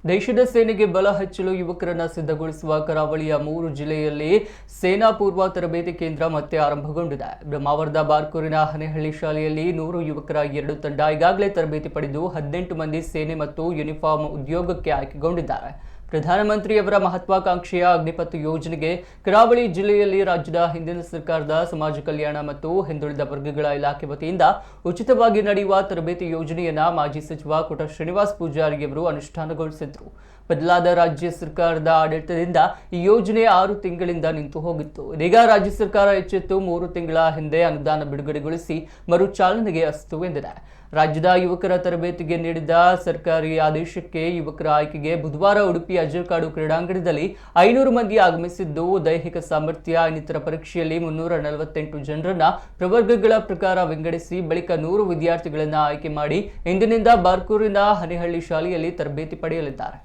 ದೇಶದ ಸೇನೆಗೆ ಬಲ ಹೆಚ್ಚಲು ಯುವಕರನ್ನ ಸಿದ್ಧಗೊಳಿಸುವ ಕರಾವಳಿಯ 3 ಜಿಲ್ಲೆಯಲ್ಲಿ ಸೇನಾ ಪೂರ್ವ ತರಬೇತಿ ಕೇಂದ್ರ ಮತ್ತೆ ಆರಂಭಗೊಂಡಿದೆ. ಬ್ರಹ್ಮಾವರದ ಬಾರ್ಕೂರಿನ ಹನೇಹಳ್ಳಿ ಶಾಲೆಯಲ್ಲಿ 100 ಯುವಕರ 2 ತಂಡ ಈಗಾಗಲೇ ತರಬೇತಿ ಪಡೆದು 18 ಮಂದಿ ಸೇನೆ ಮತ್ತು ಯೂನಿಫಾರ್ಮ್ ಉದ್ಯೋಗಕ್ಕೆ ಆಯ್ಕೆಗೊಂಡಿದ್ದಾರೆ. ಪ್ರಧಾನಮಂತ್ರಿಯವರ ಮಹತ್ವಾಕಾಂಕ್ಷೆಯ ಅಗ್ನಿಪಥ್ ಯೋಜನೆಗೆ ಕರಾವಳಿ ಜಿಲ್ಲೆಯಲ್ಲಿ ರಾಜ್ಯದ ಹಿಂದಿನ ಸರ್ಕಾರದ ಸಮಾಜ ಕಲ್ಯಾಣ ಮತ್ತು ಹಿಂದುಳಿದ ವರ್ಗಗಳ ಇಲಾಖೆ ವತಿಯಿಂದ ಉಚಿತವಾಗಿ ನಡೆಯುವ ತರಬೇತಿ ಯೋಜನೆಯನ್ನ ಮಾಜಿ ಸಚಿವ ಕೋಟ ಶ್ರೀನಿವಾಸ್ ಪೂಜಾರಿಯವರು ಅನುಷ್ಠಾನಗೊಳಿಸಿದರು. ಬದಲಾದ ರಾಜ್ಯ ಸರ್ಕಾರದ ಆಡಳಿತದಿಂದ ಈ ಯೋಜನೆ 6 ತಿಂಗಳಿಂದ ನಿಂತು ಹೋಗಿತ್ತು. ಇದೀಗ ರಾಜ್ಯ ಸರ್ಕಾರ ಎಚ್ಚೆತ್ತು 3 ತಿಂಗಳ ಹಿಂದೆ ಅನುದಾನ ಬಿಡುಗಡೆಗೊಳಿಸಿ ಮರು ಚಾಲನೆಗೆ ಅಸ್ತು ಎಂದಿದೆ. ರಾಜ್ಯದ ಯುವಕರ ತರಬೇತಿಗೆ ನೀಡಿದ ಸರ್ಕಾರಿ ಆದೇಶಕ್ಕೆ ಯುವಕರ ಆಯ್ಕೆಗೆ ಬುಧವಾರ ಉಡುಪಿ ಅಜ್ಜರಕಾಡು ಕ್ರೀಡಾಂಗಣದಲ್ಲಿ 500 ಮಂದಿ ಆಗಮಿಸಿದ್ದು, ದೈಹಿಕ ಸಾಮರ್ಥ್ಯ ಇನ್ನಿತರ ಪರೀಕ್ಷೆಯಲ್ಲಿ 348 ಜನರನ್ನ ಪ್ರವರ್ಗಗಳ ಪ್ರಕಾರ ವಿಂಗಡಿಸಿ ಬಳಿಕ 100 ವಿದ್ಯಾರ್ಥಿಗಳನ್ನ ಆಯ್ಕೆ ಮಾಡಿ ಇಂದಿನಿಂದ ಬಾರ್ಕೂರಿನ ಹನೇಹಳ್ಳಿ ಶಾಲೆಯಲ್ಲಿ ತರಬೇತಿ ಪಡೆಯಲಿದ್ದಾರೆ.